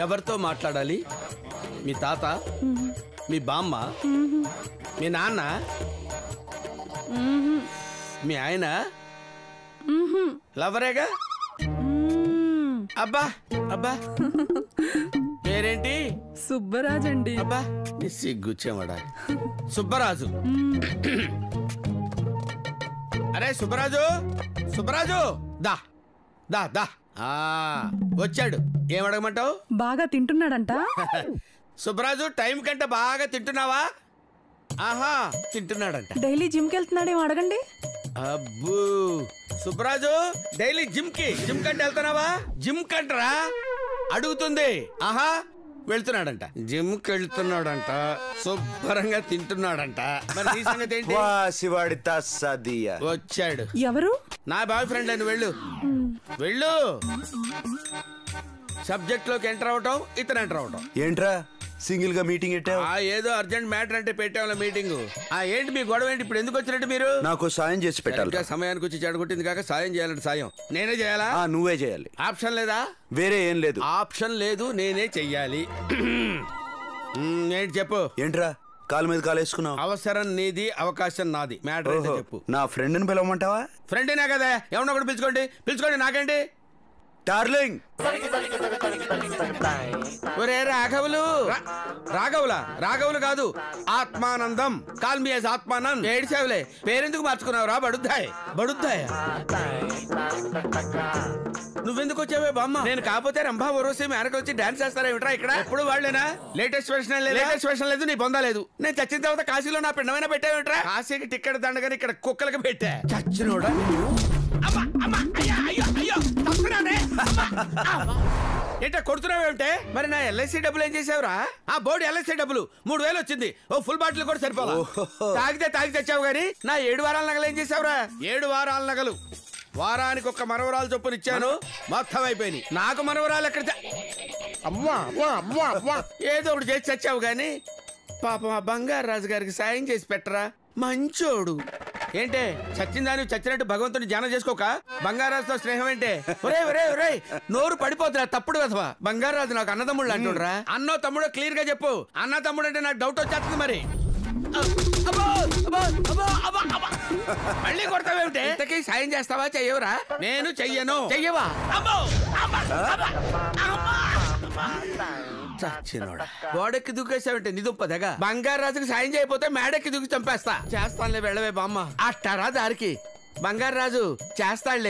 ఎవరితో మాట్లాడాలి? మీ తాత, మీ బామ్మ, మీ నాన్న, మీ ఆయన, లవరేగా? అబ్బా అబ్బా పేరేంటి? సుబ్బరాజు అండి. అబ్బా సిగ్గుచ్చేవాడా సుబ్బరాజు. అరే సుబ్బరాజు, సుబ్బరాజు దా దా దా. వచ్చాడు. ఏం అడగమంటావు? బాగా తింటున్నాడంట. సుబ్బరాజు టైం కంటే బాగా తింటున్నావా? ఆహా తింటున్నాడంట. డైలీ జిమ్ కి వెళ్తున్నాడేమో అడగండి. అబ్బూ సుబ్బరాజు డైలీ జిమ్ కంటే వెళ్తున్నావా? జిమ్ కంటరా అడుగుతుంది. ఆహా వెళ్తున్నాడంట. జిమ్ కి వెళ్తున్నాడంట, శుభ్రంగా తింటున్నాడంట. మరి నీ సంగతి ఏంటి? వచ్చాడు. ఎవరు? నా బాయ్ ఫ్రెండ్ అని. వెళ్ళు వెళ్ళు. సబ్జెక్ట్ లోకి ఎంటర్ అవటం, ఇతను ఎంటర్ అవటం. ఏంట్రా సింగిల్ గా మీటింగ్ పెట్టావు? ఏదో అర్జెంట్ మ్యాటర్ అంటే పెట్టావు మీటింగ్. ఏంటి మీ గొడవ ఏంటి? ఇప్పుడు ఎందుకు వచ్చినట్టు మీరు? నాకు సాయం చేసి పెట్టాలి. సమయానికి వచ్చి చెడగొట్టింది కాక సాయం చేయాలంటే సాయం నేనే చేయాలా? నువ్వే చేయాలి. ఆప్షన్ లేదా? వేరే ఏం లేదు. ఆప్షన్ లేదు, నేనే చెయ్యాలి. ఏంటి చెప్పు. ఏంట్రా కాలు మీద కాలు వేసుకున్నావు? అవసరం నీది, అవకాశం నాది. మ్యాటర్ అయితే చెప్పు. నా ఫ్రెండ్ ని పిలవమంటావా? ఫ్రెండేనా కదా, ఎవరినో ఒకటి పిలుచుకోండి. నాకేంటి డార్లింగ్. ఒరే రాఘవులు. రాఘవులు కాదు, ఆత్మానందం. Call me as ఆత్మానంద్. ఏడిసేవలే, పేరెందుకు మార్చుకున్నావు రా? బడుద్దాయ. నువ్వెందుకు వచ్చావే బామ్మ? నేను కాకపోతే రంభా వరోసి మేనకు వచ్చి డాన్స్ చేస్తారా ఏమిట్రా ఇక్కడ? ఎప్పుడు వాళ్ళేనా? లేటెస్ట్ వెర్షన్ లేదు, నీ బొందా లేదు. నేను చచ్చిన తర్వాత కాశీలో నా పిండమైనా పెట్టావేమిట్రా? కాశీకి టిక్కెట్ దండగానే ఇక్కడ కుక్కలకి పెట్టా. చచ్చినోడా? ఏంటో కొడుతున్నావేమిటే? మరి నా ఎల్ఐసి డబ్బులు ఏం చేసావురా? బోర్డు ఎల్ఐసి డబ్బులు 3000 వచ్చింది. ఓ ఫుల్ బాటిల్ కూడా సరిపోలా. తాగి తెచ్చావు గానీ నా 7 వారాల నగలు ఏం చేసావురా? 7 వారాల నగలు వారానికి ఒక్క మనవరాలు చొప్పున ఇచ్చాను, మొత్తం అయిపోయింది. నాకు మనవరాలు ఎక్కడ? ఏదో ఒకటి చేసి చచ్చావు గాని పాపం ఆ బంగారు రాజు గారికి సాయం చేసి పెట్టరా, మంచోడు. ఏంటే చచ్చిందాని చచ్చినట్టు భగవంతుని ధ్యానం చేసుకోక బంగారాజుతో స్నేహం ఏంటే? ఒరే నోరు పడిపోతురా, తప్పుడు కదవా. బంగారాజు నాకు అన్నదమ్ముళ్ళు అంటుండ్రా. అన్నో తమ్ముడో క్లియర్ గా చెప్పు. అన్న తమ్ముడు అంటే నాకు డౌట్ వచ్చేస్తుంది. మరి మళ్ళీ కొడతావేమిటే? ఇంతకీ సాయం చేస్తావా? చెయ్యవురా? నేను చెయ్యను. చెయ్యవా? చచ్చినోడా, గోడెక్కి దూకేసావంటే నిదుంపదగా. బంగారాజుకి సాయం చేయకపోతే మేడెక్కి దూకి చంపేస్తా. చేస్తానులే, వెళ్ళవే బామ్మ. అట్టారా దారికి. బంగారాజు చేస్తాడులే.